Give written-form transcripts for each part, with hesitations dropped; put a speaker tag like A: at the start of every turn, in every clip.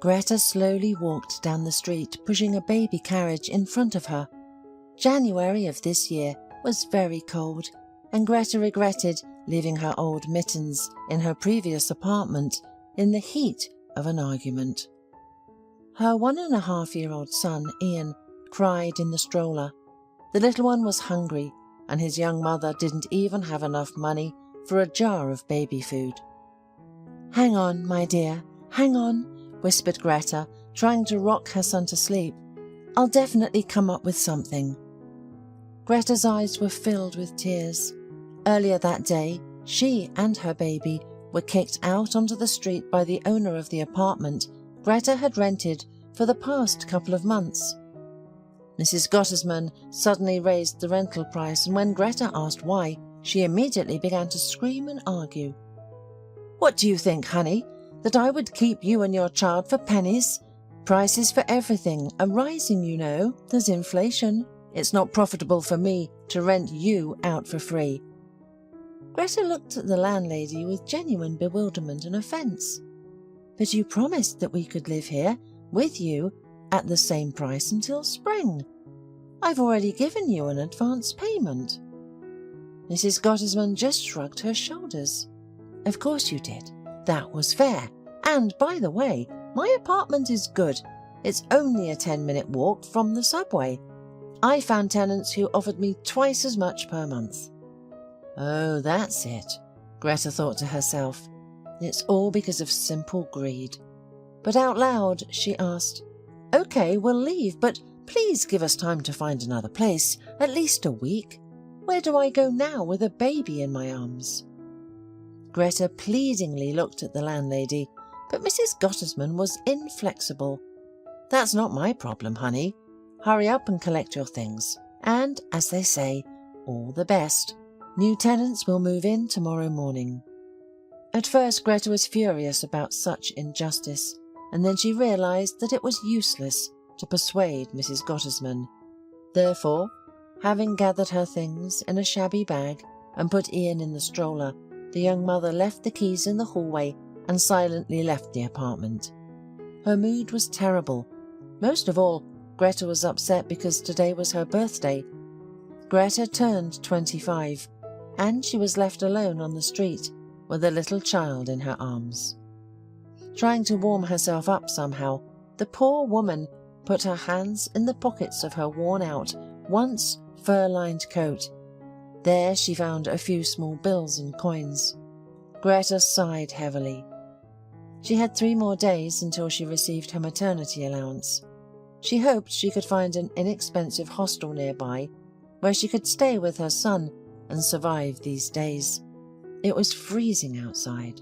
A: Greta slowly walked down the street, pushing a baby carriage in front of her. January of this year was very cold, and Greta regretted leaving her old mittens in her previous apartment in the heat of an argument. Her 1.5-year-old son, Ian, cried in the stroller. The little one was hungry, and his young mother didn't even have enough money for a jar of baby food. "Hang on, my dear, hang on," whispered Greta, trying to rock her son to sleep. "I'll definitely come up with something." Greta's eyes were filled with tears. Earlier that day, she and her baby were kicked out onto the street by the owner of the apartment Greta had rented for the past couple of months. Mrs. Gottesman suddenly raised the rental price, and when Greta asked why, she immediately began to scream and argue. "What do you think, honey? That I would keep you and your child for pennies? Prices for everything are rising, you know. There's inflation. It's not profitable for me to rent you out for free." Greta looked at the landlady with genuine bewilderment and offence. "But you promised that we could live here, with you, at the same price until spring. I've already given you an advance payment." Mrs. Gottesman just shrugged her shoulders. "Of course you did. That was fair. And, by the way, my apartment is good. It's only a 10-minute walk from the subway. I found tenants who offered me twice as much per month." "Oh, that's it," Greta thought to herself. "It's all because of simple greed." But out loud she asked, "OK, we'll leave, but please give us time to find another place, at least a week. Where do I go now with a baby in my arms?" Greta pleadingly looked at the landlady, but Mrs. Gottesman was inflexible. "That's not my problem, honey. Hurry up and collect your things. And, as they say, all the best. New tenants will move in tomorrow morning." At first Greta was furious about such injustice, and then she realised that it was useless to persuade Mrs. Gottesman. Therefore, having gathered her things in a shabby bag and put Ian in the stroller, the young mother left the keys in the hallway and silently left the apartment. Her mood was terrible. Most of all, Greta was upset because today was her birthday. Greta turned 25, and she was left alone on the street with a little child in her arms. Trying to warm herself up somehow, the poor woman put her hands in the pockets of her worn-out, once fur-lined coat. There she found a few small bills and coins. Greta sighed heavily. She had 3 more days until she received her maternity allowance. She hoped she could find an inexpensive hostel nearby where she could stay with her son and survive these days. It was freezing outside.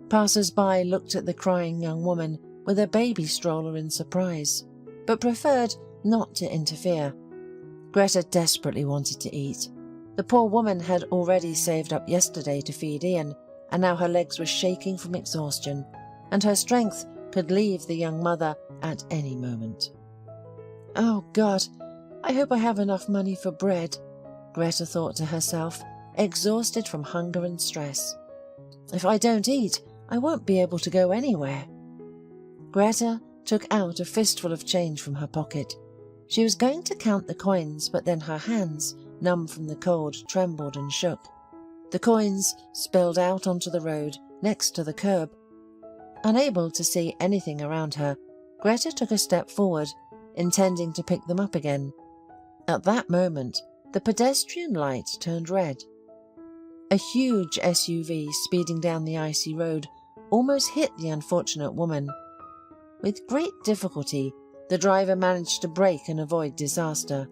A: Passers-by looked at the crying young woman with a baby stroller in surprise, but preferred not to interfere. Greta desperately wanted to eat. The poor woman had already saved up yesterday to feed Ian, and now her legs were shaking from exhaustion, and her strength could leave the young mother at any moment. "Oh God, I hope I have enough money for bread," Greta thought to herself, exhausted from hunger and stress. "If I don't eat, I won't be able to go anywhere." Greta took out a fistful of change from her pocket. She was going to count the coins, but then her hands, numb from the cold, trembled and shook. The coins spilled out onto the road next to the curb. Unable to see anything around her, Greta took a step forward, intending to pick them up again. At that moment, the pedestrian light turned red. A huge SUV speeding down the icy road almost hit the unfortunate woman. With great difficulty, the driver managed to brake and avoid disaster.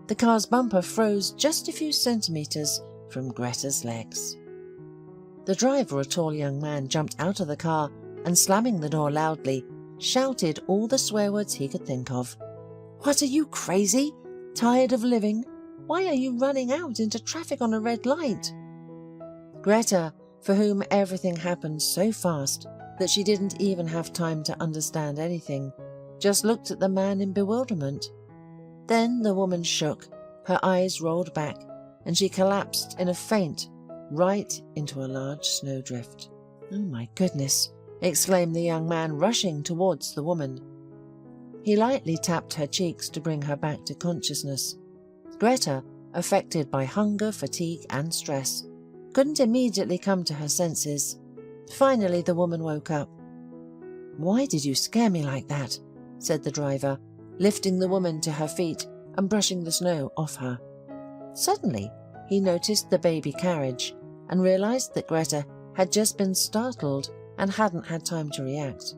A: The car's bumper froze just a few centimetres from Greta's legs. The driver, a tall young man, jumped out of the car and, slamming the door loudly, shouted all the swear words he could think of. "What, are you crazy? Tired of living? Why are you running out into traffic on a red light?" Greta, for whom everything happened so fast that she didn't even have time to understand anything, just looked at the man in bewilderment. Then the woman shook, her eyes rolled back, and she collapsed in a faint right into a large snowdrift. Oh my goodness, exclaimed the young man, rushing towards the woman. He lightly tapped her cheeks to bring her back to consciousness. Greta, affected by hunger, fatigue and stress, couldn't immediately come to her senses. Finally, the woman woke up. "Why did you scare me like that?" said the driver, lifting the woman to her feet and brushing the snow off her. Suddenly, he noticed the baby carriage and realized that Greta had just been startled and hadn't had time to react.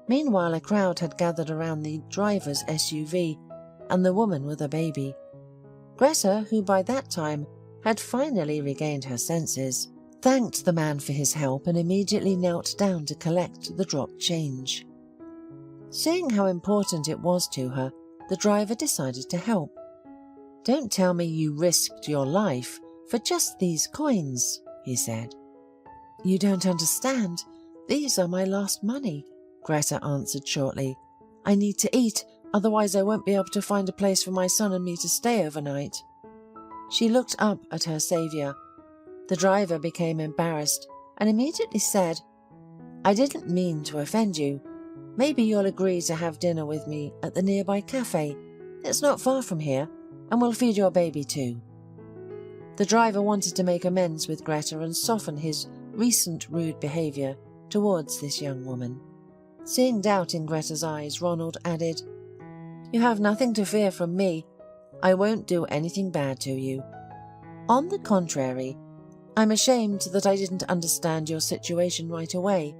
A: Meanwhile, a crowd had gathered around the driver's SUV and the woman with a baby. Greta, who by that time had finally regained her senses, thanked the man for his help and immediately knelt down to collect the dropped change. Seeing how important it was to her, the driver decided to help. "Don't tell me you risked your life for just these coins," he said. "You don't understand. These are my last money," Greta answered shortly. "I need to eat, otherwise I won't be able to find a place for my son and me to stay overnight." She looked up at her saviour. The driver became embarrassed and immediately said, "I didn't mean to offend you. Maybe you'll agree to have dinner with me at the nearby cafe. It's not far from here, and we'll feed your baby too." The driver wanted to make amends with Greta and soften his recent rude behaviour towards this young woman. Seeing doubt in Greta's eyes, Ronald added, "You have nothing to fear from me. I won't do anything bad to you. On the contrary, I'm ashamed that I didn't understand your situation right away.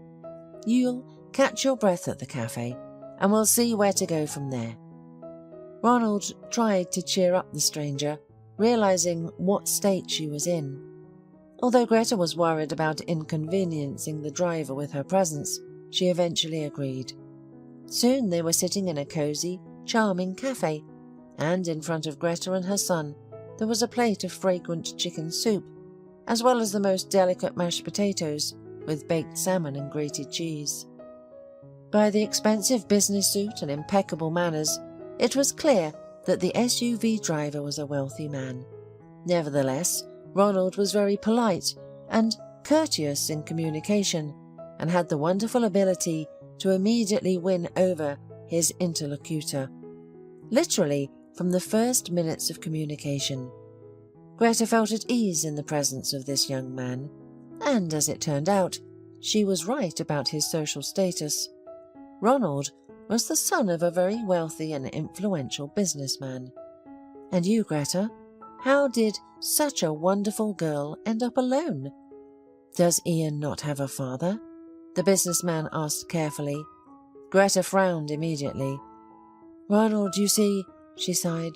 A: You'll catch your breath at the cafe, and we'll see where to go from there." Ronald tried to cheer up the stranger, realizing what state she was in. Although Greta was worried about inconveniencing the driver with her presence, she eventually agreed. Soon they were sitting in a cozy, charming cafe, and in front of Greta and her son there was a plate of fragrant chicken soup, as well as the most delicate mashed potatoes with baked salmon and grated cheese. By the expensive business suit and impeccable manners, it was clear that the SUV driver was a wealthy man. Nevertheless, Ronald was very polite and courteous in communication and had the wonderful ability to immediately win over his interlocutor, literally from the first minutes of communication. Greta felt at ease in the presence of this young man, and as it turned out, she was right about his social status. Ronald was the son of a very wealthy and influential businessman. And you, Greta, how did such a wonderful girl end up alone? Does Ian not have a father? The businessman asked carefully. Greta frowned immediately. "Ronald, you see," she sighed,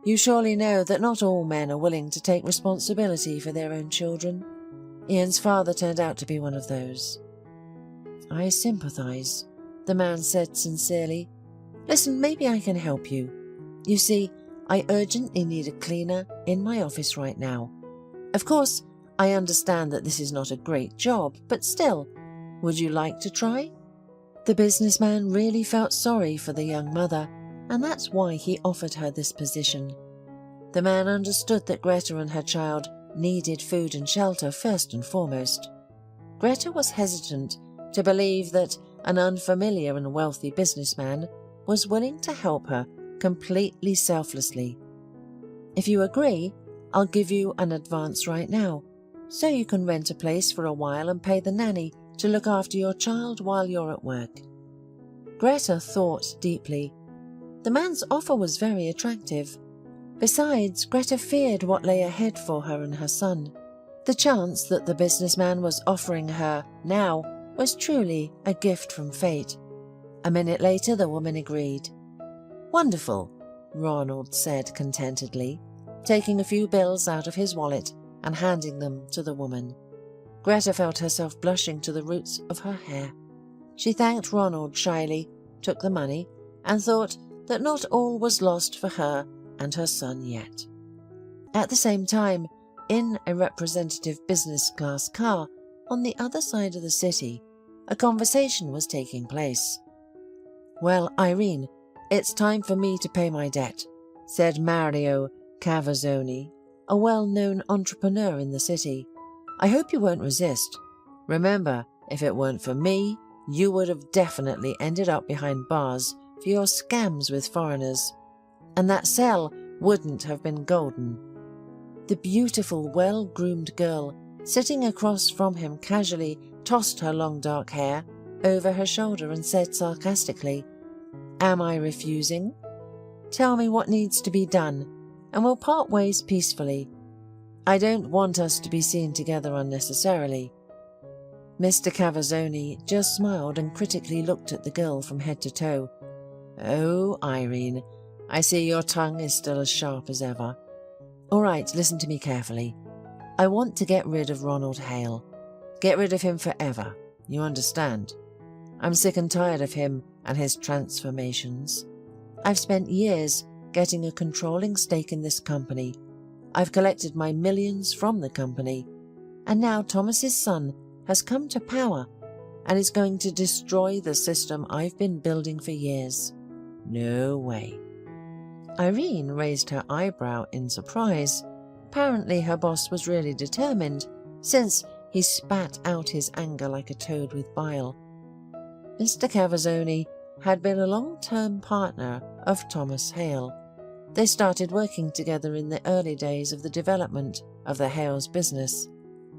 A: "you surely know that not all men are willing to take responsibility for their own children. Ian's father turned out to be one of those." "I sympathize," the man said sincerely. "Listen, maybe I can help you. You see, I urgently need a cleaner in my office right now. Of course, I understand that this is not a great job, but still, would you like to try?" The businessman really felt sorry for the young mother, and that's why he offered her this position. The man understood that Greta and her child needed food and shelter first and foremost. Greta was hesitant to believe that an unfamiliar and wealthy businessman was willing to help her completely selflessly. "If you agree, I'll give you an advance right now, so you can rent a place for a while and pay the nanny to look after your child while you're at work." Greta thought deeply. The man's offer was very attractive. Besides, Greta feared what lay ahead for her and her son. The chance that the businessman was offering her now was truly a gift from fate. A minute later, the woman agreed. "Wonderful," Ronald said contentedly, taking a few bills out of his wallet and handing them to the woman. Greta felt herself blushing to the roots of her hair. She thanked Ronald shyly, took the money, and thought that not all was lost for her and her son yet. At the same time, in a representative business class car on the other side of the city, a conversation was taking place. "Well, Irene, it's time for me to pay my debt," said Mario Cavazzoni, a well-known entrepreneur in the city. "I hope you won't resist. Remember, if it weren't for me, you would have definitely ended up behind bars for your scams with foreigners, and that cell wouldn't have been golden. The beautiful, well-groomed girl sitting across from him casually tossed her long dark hair over her shoulder and said sarcastically, "Am I refusing? Tell me what needs to be done, and we'll part ways peacefully. I don't want us to be seen together unnecessarily." Mr. Cavazzoni just smiled and critically looked at the girl from head to toe. "Oh, Irene, I see your tongue is still as sharp as ever. All right, listen to me carefully. I want to get rid of Ronald Hale. Get rid of him forever, you understand? I'm sick and tired of him and his transformations. I've spent years getting a controlling stake in this company. I've collected my millions from the company, and now Thomas's son has come to power and is going to destroy the system I've been building for years. No way." Irene raised her eyebrow in surprise. Apparently her boss was really determined, since he spat out his anger like a toad with bile. Mr. Cavazzoni had been a long-term partner of Thomas Hale. They started working together in the early days of the development of the Hales business.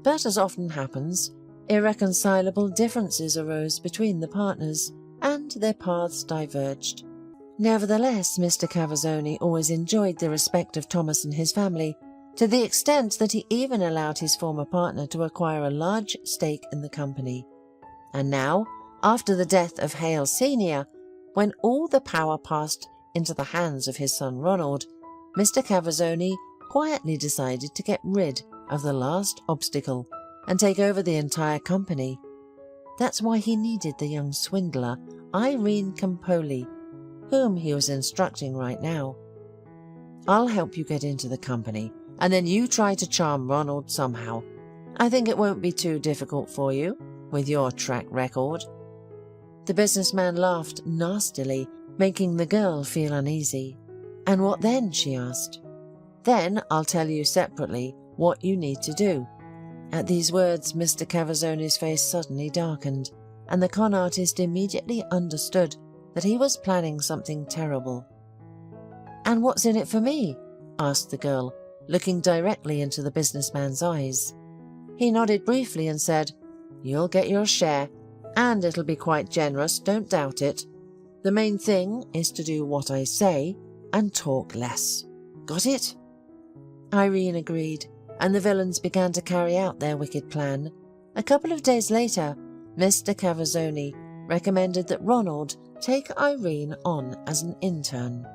A: But as often happens, irreconcilable differences arose between the partners, and their paths diverged. Nevertheless, Mr. Cavazzoni always enjoyed the respect of Thomas and his family, to the extent that he even allowed his former partner to acquire a large stake in the company. And now, after the death of Hale Sr., when all the power passed into the hands of his son Ronald, Mr. Cavazzoni quietly decided to get rid of the last obstacle and take over the entire company. That's why he needed the young swindler, Irene Campoli, whom he was instructing right now. "I'll help you get into the company, and then you try to charm Ronald somehow. I think it won't be too difficult for you, with your track record." The businessman laughed nastily, making the girl feel uneasy. "And what then?" she asked. "Then I'll tell you separately what you need to do." At these words, Mr. Cavazzoni's face suddenly darkened, and the con artist immediately understood that he was planning something terrible. "And what's in it for me?" asked the girl, looking directly into the businessman's eyes. He nodded briefly and said, "You'll get your share, and it'll be quite generous, don't doubt it. The main thing is to do what I say and talk less. Got it?" Irene agreed, and the villains began to carry out their wicked plan. A couple of days later, Mr. Cavazzoni recommended that Ronald take Irene on as an intern.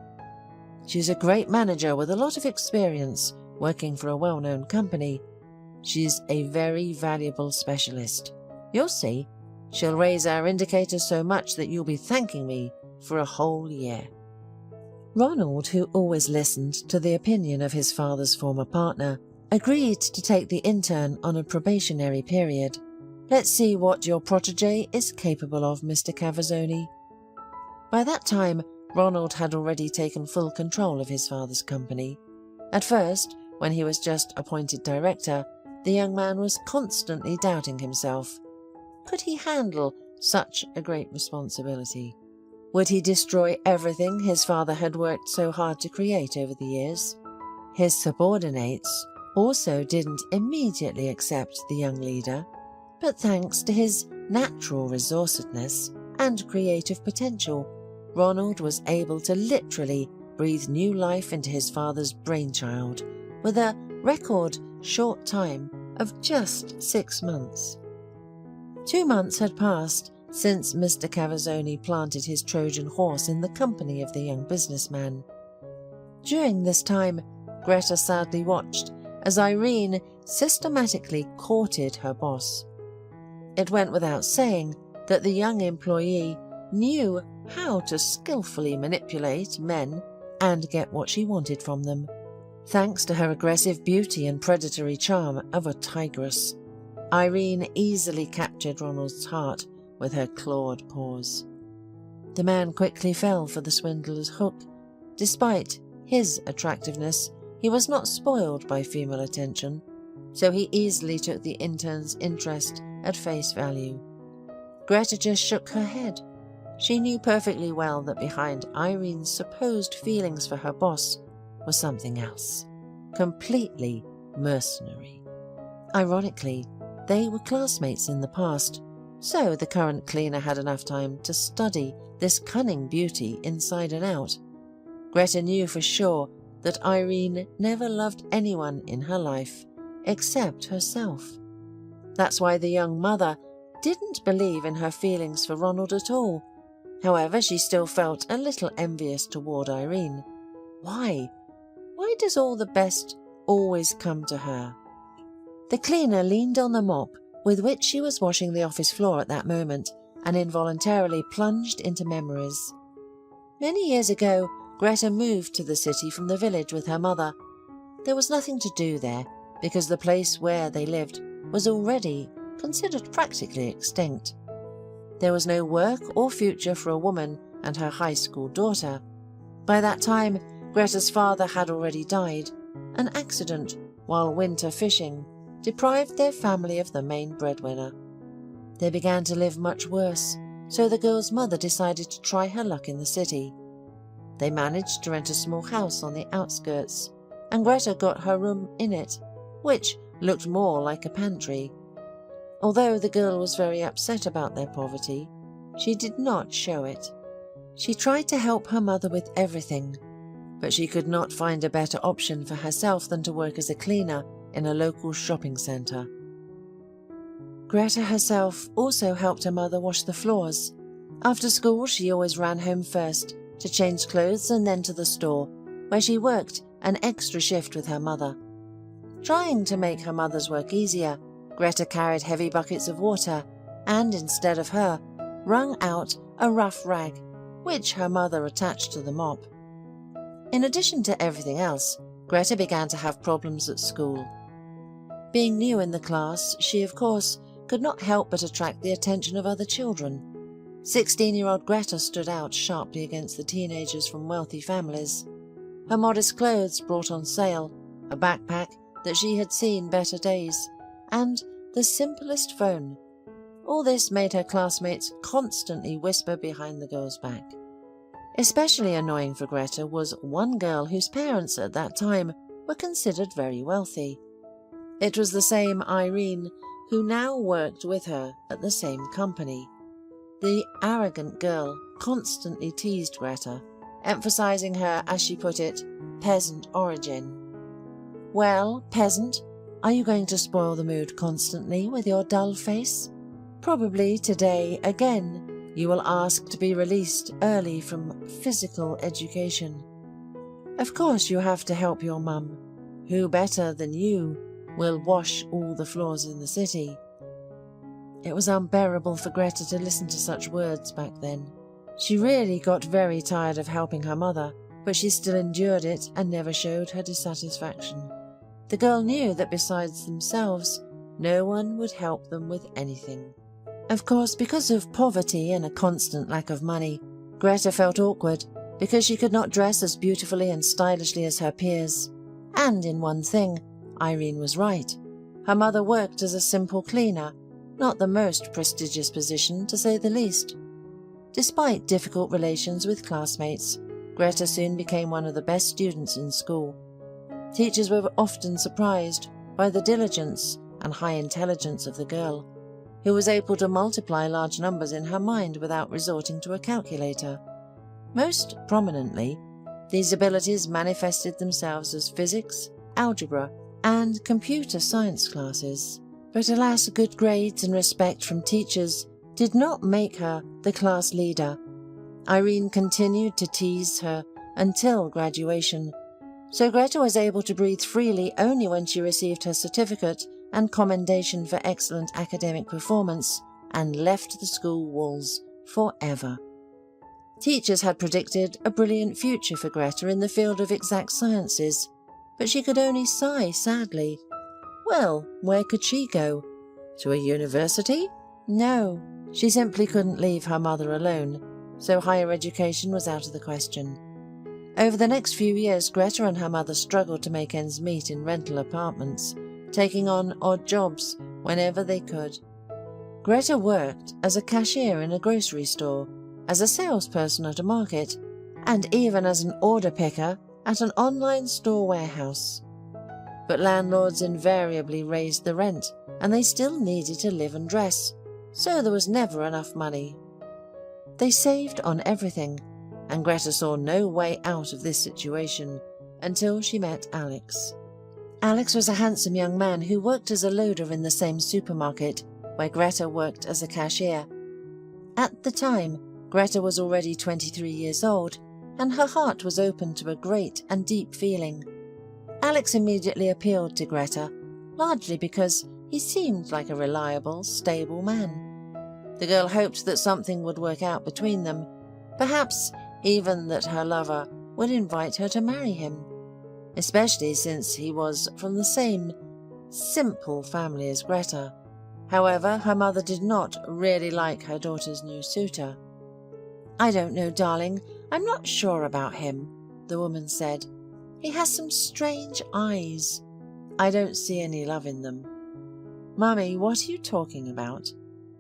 A: "She's a great manager with a lot of experience working for a well-known company. She's a very valuable specialist. You'll see, she'll raise our indicators so much that you'll be thanking me for a whole year." Ronald, who always listened to the opinion of his father's former partner, agreed to take the intern on a probationary period. "Let's see what your protégé is capable of, Mr. Cavazzoni." By that time, Ronald had already taken full control of his father's company. At first, when he was just appointed director, the young man was constantly doubting himself. Could he handle such a great responsibility? Would he destroy everything his father had worked so hard to create over the years? His subordinates also didn't immediately accept the young leader, but thanks to his natural resourcefulness and creative potential, Ronald was able to literally breathe new life into his father's brainchild with a record short time of just 6 months. 2 months had passed since Mr. Cavazzoni planted his Trojan horse in the company of the young businessman. During this time, Greta sadly watched as Irene systematically courted her boss. It went without saying that the young employee knew how to skillfully manipulate men and get what she wanted from them, thanks to her aggressive beauty and predatory charm of a tigress. Irene easily captured Ronald's heart with her clawed paws. The man quickly fell for the swindler's hook. Despite his attractiveness, he was not spoiled by female attention, so he easily took the intern's interest at face value. Greta just shook her head. She knew perfectly well that behind Irene's supposed feelings for her boss was something else, completely mercenary. Ironically, they were classmates in the past, so the current cleaner had enough time to study this cunning beauty inside and out. Greta knew for sure that Irene never loved anyone in her life except herself. That's why the young mother didn't believe in her feelings for Ronald at all. However, she still felt a little envious toward Irene. Why? Why does all the best always come to her? The cleaner leaned on the mop with which she was washing the office floor at that moment and involuntarily plunged into memories. Many years ago, Greta moved to the city from the village with her mother. There was nothing to do there because the place where they lived was already considered practically extinct. There was no work or future for a woman and her high school daughter. By that time, Greta's father had already died. An accident while winter fishing deprived their family of the main breadwinner. They began to live much worse, so the girl's mother decided to try her luck in the city. They managed to rent a small house on the outskirts, and Greta got her room in it, which looked more like a pantry. Although the girl was very upset about their poverty, she did not show it. She tried to help her mother with everything, but she could not find a better option for herself than to work as a cleaner in a local shopping centre. Greta herself also helped her mother wash the floors. After school, she always ran home first to change clothes and then to the store, where she worked an extra shift with her mother. Trying to make her mother's work easier, Greta carried heavy buckets of water and, instead of her, wrung out a rough rag, which her mother attached to the mop. In addition to everything else, Greta began to have problems at school. Being new in the class, she, of course, could not help but attract the attention of other children. 16-year-old Greta stood out sharply against the teenagers from wealthy families. Her modest clothes brought on sale, a backpack that she had seen better days, and the simplest phone. All this made her classmates constantly whisper behind the girl's back. Especially annoying for Greta was one girl whose parents at that time were considered very wealthy. It was the same Irene who now worked with her at the same company. The arrogant girl constantly teased Greta, emphasizing her, as she put it, peasant origin. "Well, peasant, are you going to spoil the mood constantly with your dull face? Probably today again you will ask to be released early from physical education. Of course you have to help your mum. Who better than you will wash all the floors in the city?" It was unbearable for Greta to listen to such words back then. She really got very tired of helping her mother, but she still endured it and never showed her dissatisfaction. The girl knew that besides themselves, no one would help them with anything. Of course, because of poverty and a constant lack of money, Greta felt awkward because she could not dress as beautifully and stylishly as her peers. And in one thing, Irene was right. Her mother worked as a simple cleaner, not the most prestigious position to say the least. Despite difficult relations with classmates, Greta soon became one of the best students in school. Teachers were often surprised by the diligence and high intelligence of the girl, who was able to multiply large numbers in her mind without resorting to a calculator. Most prominently, these abilities manifested themselves as physics, algebra, and computer science classes. But alas, good grades and respect from teachers did not make her the class leader. Irene continued to tease her until graduation, so Greta was able to breathe freely only when she received her certificate and commendation for excellent academic performance and left the school walls forever. Teachers had predicted a brilliant future for Greta in the field of exact sciences, but she could only sigh sadly. Well, where could she go? To a university? No, she simply couldn't leave her mother alone, so higher education was out of the question. Over the next few years, Greta and her mother struggled to make ends meet in rental apartments, taking on odd jobs whenever they could. Greta worked as a cashier in a grocery store, as a salesperson at a market, and even as an order picker at an online store warehouse. But landlords invariably raised the rent, and they still needed to live and dress, so there was never enough money. They saved on everything, and Greta saw no way out of this situation until she met Alex. Alex was a handsome young man who worked as a loader in the same supermarket where Greta worked as a cashier. At the time, Greta was already 23 years old, and her heart was open to a great and deep feeling. Alex immediately appealed to Greta, largely because he seemed like a reliable, stable man. The girl hoped that something would work out between them, perhaps even that her lover would invite her to marry him, especially since he was from the same simple family as Greta. However, her mother did not really like her daughter's new suitor. "I don't know, darling. I'm not sure about him," the woman said. "He has some strange eyes. I don't see any love in them." "Mummy, what are you talking about?"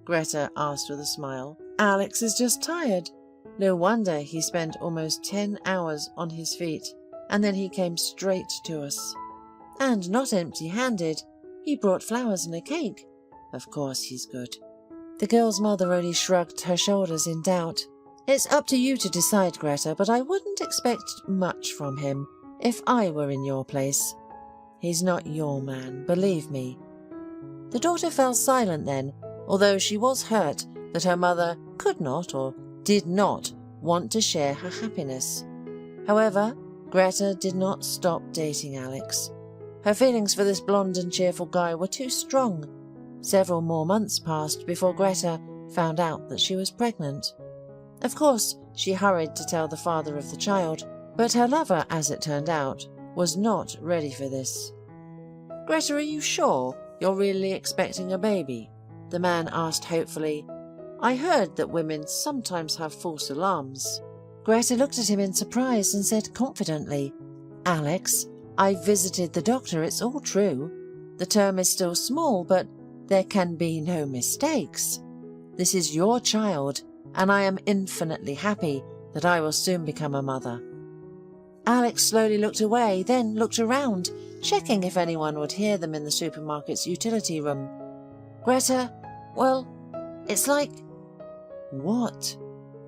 A: Greta asked with a smile. "Alex is just tired. No wonder he spent almost 10 hours on his feet, and then he came straight to us. And not empty-handed. He brought flowers and a cake. Of course he's good." The girl's mother only shrugged her shoulders in doubt. "It's up to you to decide, Greta, but I wouldn't expect much from him if I were in your place. He's not your man, believe me." The daughter fell silent then, although she was hurt that her mother could not or did not want to share her happiness. However, Greta did not stop dating Alex. Her feelings for this blonde and cheerful guy were too strong. Several more months passed before Greta found out that she was pregnant. Of course, she hurried to tell the father of the child, but her lover, as it turned out, was not ready for this. "Greta, are you sure you're really expecting a baby?" the man asked hopefully. "I heard that women sometimes have false alarms." Greta looked at him in surprise and said confidently, "Alex, I visited the doctor, it's all true. The term is still small, but there can be no mistakes. This is your child, and I am infinitely happy that I will soon become a mother." Alex slowly looked away, then looked around, checking if anyone would hear them in the supermarket's utility room. "Greta, well, it's like—" "What?"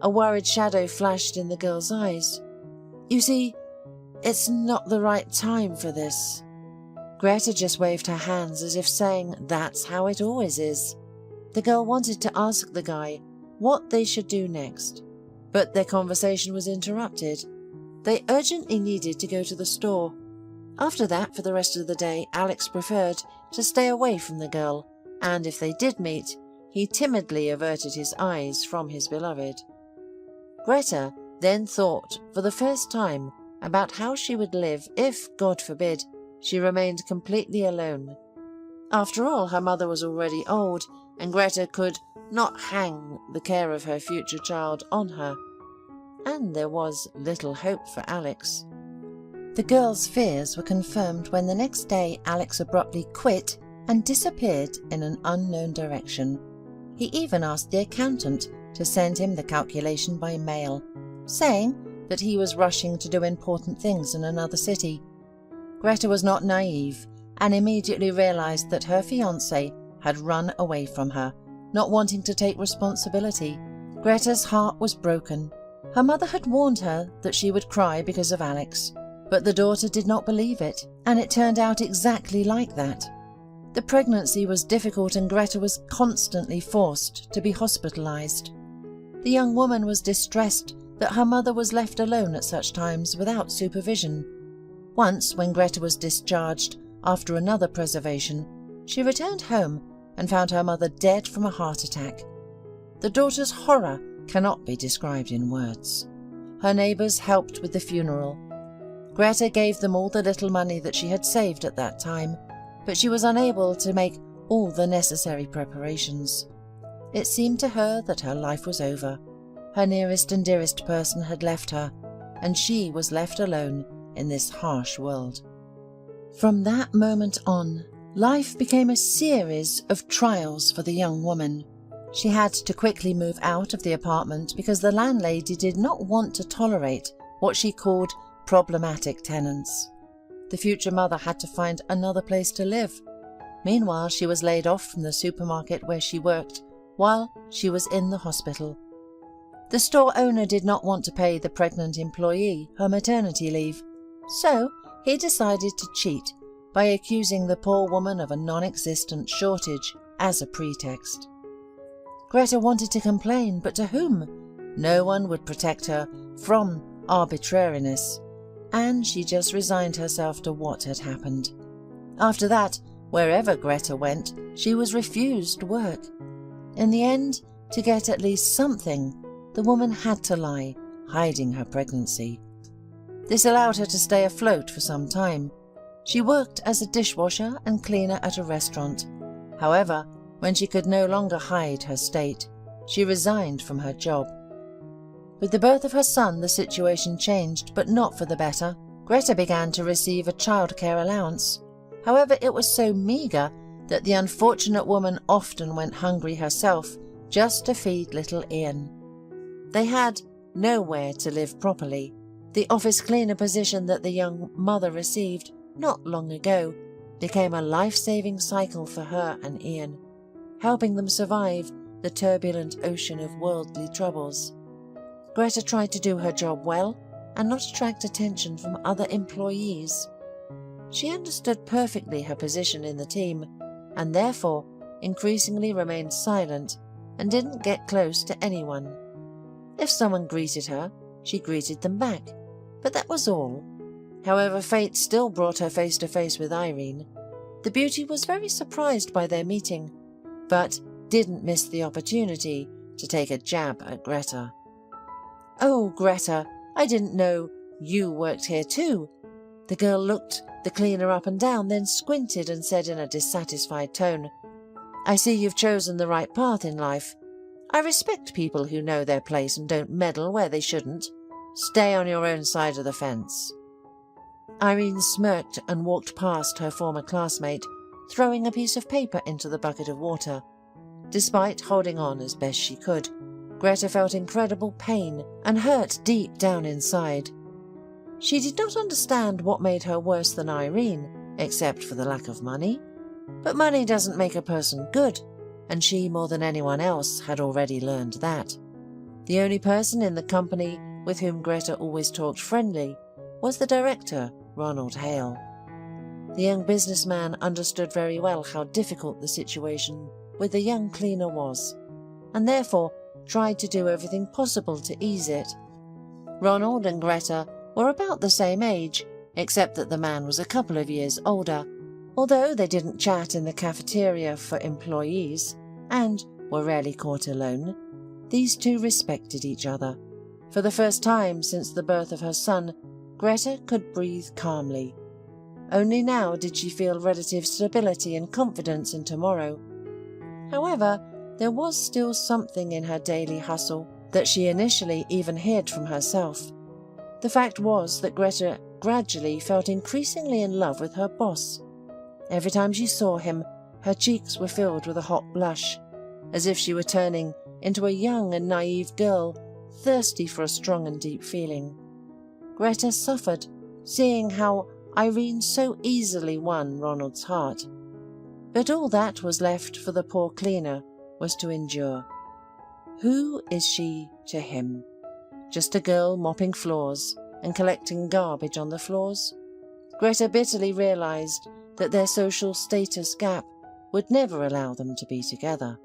A: A worried shadow flashed in the girl's eyes. "You see, it's not the right time for this." Greta just waved her hands as if saying that's how it always is. The girl wanted to ask the guy what they should do next, but their conversation was interrupted. They urgently needed to go to the store. After that, for the rest of the day, Alex preferred to stay away from the girl, and if they did meet, he timidly averted his eyes from his beloved. Greta then thought for the first time about how she would live if, God forbid, she remained completely alone. After all, her mother was already old, and Greta could not hang the care of her future child on her. And there was little hope for Alex. The girl's fears were confirmed when the next day Alex abruptly quit and disappeared in an unknown direction. He even asked the accountant to send him the calculation by mail, saying that he was rushing to do important things in another city. Greta was not naive and immediately realized that her fiancé had run away from her, not wanting to take responsibility. Greta's heart was broken. Her mother had warned her that she would cry because of Alex, but the daughter did not believe it, and it turned out exactly like that. The pregnancy was difficult and Greta was constantly forced to be hospitalized. The young woman was distressed that her mother was left alone at such times without supervision. Once, when Greta was discharged after another preservation, she returned home and found her mother dead from a heart attack. The daughter's horror cannot be described in words. Her neighbors helped with the funeral. Greta gave them all the little money that she had saved at that time, but she was unable to make all the necessary preparations. It seemed to her that her life was over. Her nearest and dearest person had left her, and she was left alone in this harsh world. From that moment on, life became a series of trials for the young woman. She had to quickly move out of the apartment because the landlady did not want to tolerate what she called problematic tenants. The future mother had to find another place to live. Meanwhile, she was laid off from the supermarket where she worked while she was in the hospital. The store owner did not want to pay the pregnant employee her maternity leave, so he decided to cheat by accusing the poor woman of a non-existent shortage as a pretext. Greta wanted to complain, but to whom? No one would protect her from arbitrariness, and she just resigned herself to what had happened. After that, wherever Greta went, she was refused work. In the end, to get at least something, the woman had to lie, hiding her pregnancy. This allowed her to stay afloat for some time. She worked as a dishwasher and cleaner at a restaurant. However, when she could no longer hide her state, she resigned from her job. With the birth of her son, the situation changed, but not for the better. Greta began to receive a childcare allowance. However, it was so meagre that the unfortunate woman often went hungry herself just to feed little Ian. They had nowhere to live properly. The office cleaner position that the young mother received not long ago became a life-saving cycle for her and Ian, helping them survive the turbulent ocean of worldly troubles. Greta tried to do her job well and not attract attention from other employees. She understood perfectly her position in the team and therefore increasingly remained silent and didn't get close to anyone. If someone greeted her, she greeted them back, but that was all. However, fate still brought her face to face with Irene. The beauty was very surprised by their meeting, but didn't miss the opportunity to take a jab at Greta. "Oh, Greta, I didn't know you worked here too." The girl looked the cleaner up and down, then squinted and said in a dissatisfied tone, "I see you've chosen the right path in life. I respect people who know their place and don't meddle where they shouldn't. Stay on your own side of the fence." Irene smirked and walked past her former classmate, throwing a piece of paper into the bucket of water. Despite holding on as best she could, Greta felt incredible pain and hurt deep down inside. She did not understand what made her worse than Irene, except for the lack of money. But money doesn't make a person good, and she, more than anyone else, had already learned that. The only person in the company with whom Greta always talked friendly was the director, Ronald Hale. The young businessman understood very well how difficult the situation with the young cleaner was, and therefore tried to do everything possible to ease it. Ronald and Greta were about the same age, except that the man was a couple of years older. Although they didn't chat in the cafeteria for employees and were rarely caught alone, these two respected each other. For the first time since the birth of her son, Greta could breathe calmly. Only now did she feel relative stability and confidence in tomorrow. However, there was still something in her daily hustle that she initially even hid from herself. The fact was that Greta gradually felt increasingly in love with her boss. Every time she saw him, her cheeks were filled with a hot blush, as if she were turning into a young and naive girl, thirsty for a strong and deep feeling. Greta suffered, seeing how Irene so easily won Ronald's heart. But all that was left for the poor cleaner was to endure. Who is she to him? Just a girl mopping floors and collecting garbage on the floors? Greta bitterly realized that their social status gap would never allow them to be together.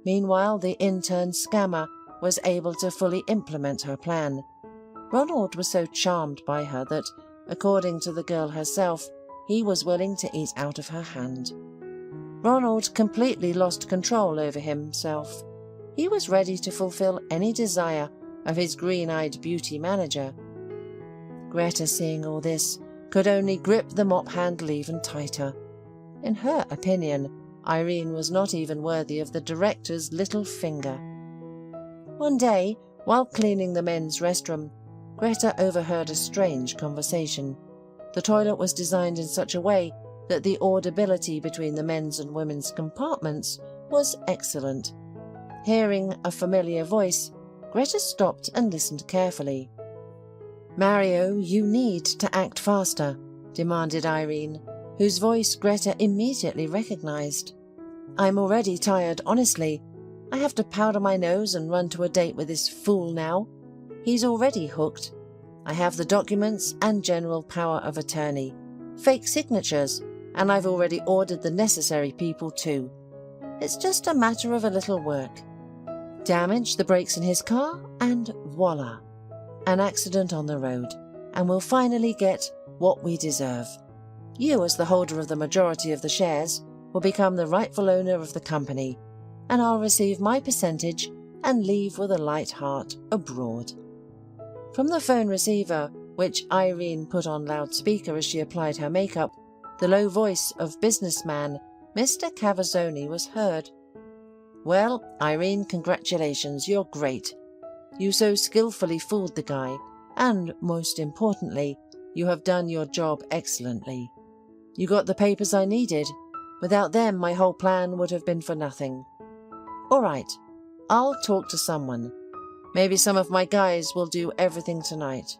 A: Meanwhile, the intern scammer was able to fully implement her plan. Ronald was so charmed by her that, according to the girl herself, he was willing to eat out of her hand. Ronald completely lost control over himself. He was ready to fulfill any desire of his green-eyed beauty manager. Greta, seeing all this, could only grip the mop handle even tighter. In her opinion, Irene was not even worthy of the director's little finger. One day, while cleaning the men's restroom, Greta overheard a strange conversation. The toilet was designed in such a way that the audibility between the men's and women's compartments was excellent. Hearing a familiar voice, Greta stopped and listened carefully. "Mario, you need to act faster," demanded Irene, whose voice Greta immediately recognized. "I'm already tired, honestly. I have to powder my nose and run to a date with this fool now. He's already hooked. I have the documents and general power of attorney, fake signatures, and I've already ordered the necessary people too. It's just a matter of a little work. Damage the brakes in his car, and voila, an accident on the road, and we'll finally get what we deserve. You, as the holder of the majority of the shares, will become the rightful owner of the company, and I'll receive my percentage and leave with a light heart abroad." From the phone receiver, which Irene put on loudspeaker as she applied her makeup, the low voice of businessman Mr. Cavazzoni was heard. "Well, Irene, congratulations, you're great. You so skillfully fooled the guy, and, most importantly, you have done your job excellently. You got the papers I needed. Without them, my whole plan would have been for nothing. All right, I'll talk to someone. Maybe some of my guys will do everything tonight.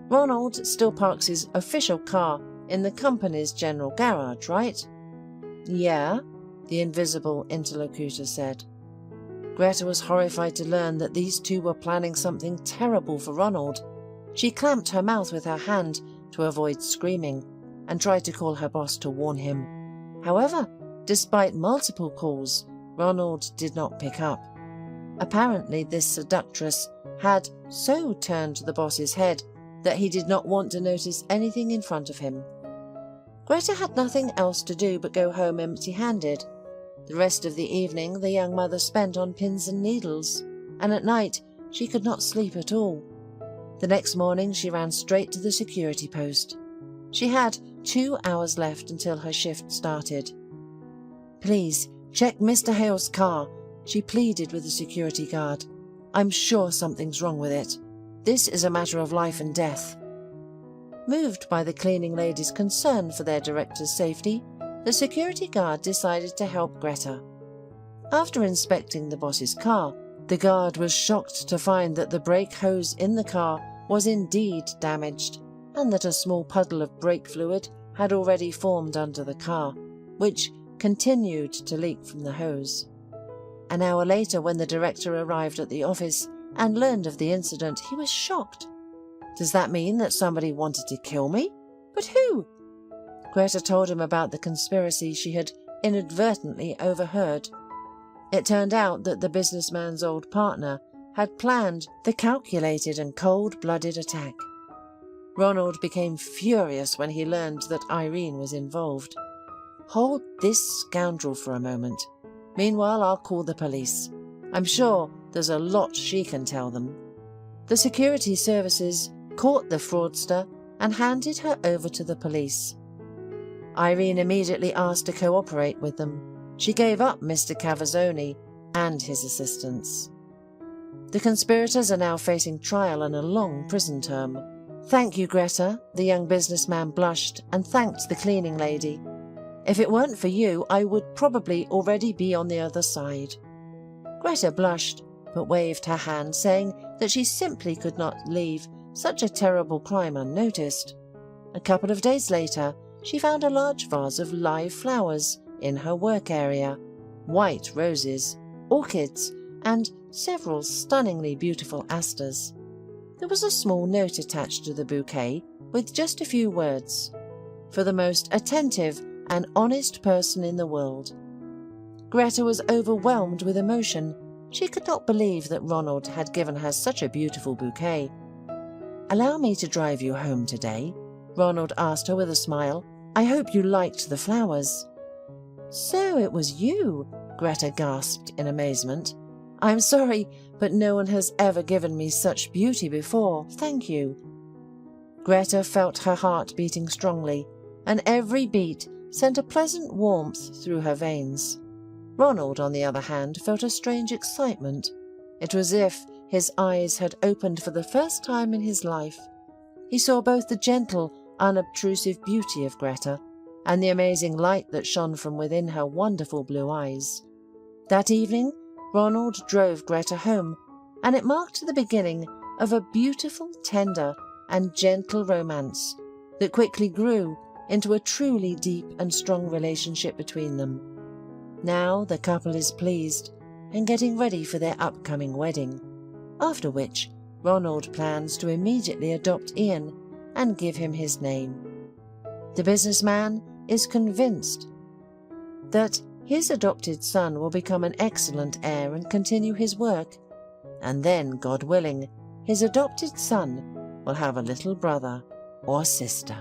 A: Ronald still parks his official car in the company's general garage, right?" "Yeah," the invisible interlocutor said. Greta was horrified to learn that these two were planning something terrible for Ronald. She clamped her mouth with her hand to avoid screaming and tried to call her boss to warn him. However, despite multiple calls, Ronald did not pick up. Apparently, this seductress had so turned the boss's head that he did not want to notice anything in front of him. Greta had nothing else to do but go home empty-handed. The rest of the evening the young mother spent on pins and needles, and at night she could not sleep at all. The next morning she ran straight to the security post. She had 2 hours left until her shift started. "Please, check Mr. Hale's car," she pleaded with the security guard. "I'm sure something's wrong with it. This is a matter of life and death." Moved by the cleaning lady's concern for their director's safety, the security guard decided to help Greta. After inspecting the boss's car, the guard was shocked to find that the brake hose in the car was indeed damaged, and that a small puddle of brake fluid had already formed under the car, which continued to leak from the hose. An hour later, when the director arrived at the office and learned of the incident, he was shocked. "Does that mean that somebody wanted to kill me? But who?" Greta told him about the conspiracy she had inadvertently overheard. It turned out that the businessman's old partner had planned the calculated and cold-blooded attack. Ronald became furious when he learned that Irene was involved. "Hold this scoundrel for a moment. Meanwhile, I'll call the police. I'm sure there's a lot she can tell them." The security services caught the fraudster and handed her over to the police. Irene immediately asked to cooperate with them. She gave up Mr. Cavazzoni and his assistants. The conspirators are now facing trial and a long prison term. "Thank you, Greta," the young businessman blushed and thanked the cleaning lady. "If it weren't for you, I would probably already be on the other side." Greta blushed, but waved her hand, saying that she simply could not leave such a terrible crime unnoticed. A couple of days later, she found a large vase of live flowers in her work area, white roses, orchids, and several stunningly beautiful asters. There was a small note attached to the bouquet with just a few words: "For the most attentive and honest person in the world." Greta was overwhelmed with emotion. She could not believe that Ronald had given her such a beautiful bouquet. "Allow me to drive you home today?" Ronald asked her with a smile. "I hope you liked the flowers." "So it was you," Greta gasped in amazement. "I'm sorry, but no one has ever given me such beauty before. Thank you." Greta felt her heart beating strongly, and every beat sent a pleasant warmth through her veins. Ronald, on the other hand, felt a strange excitement. It was as if his eyes had opened for the first time in his life. He saw both the gentle, unobtrusive beauty of Greta and the amazing light that shone from within her wonderful blue eyes. That evening, Ronald drove Greta home, and it marked the beginning of a beautiful, tender, and gentle romance that quickly grew into a truly deep and strong relationship between them. Now the couple is pleased and getting ready for their upcoming wedding, after which Ronald plans to immediately adopt Ian and give him his name. The businessman is convinced that his adopted son will become an excellent heir and continue his work, and then, God willing, his adopted son will have a little brother or sister.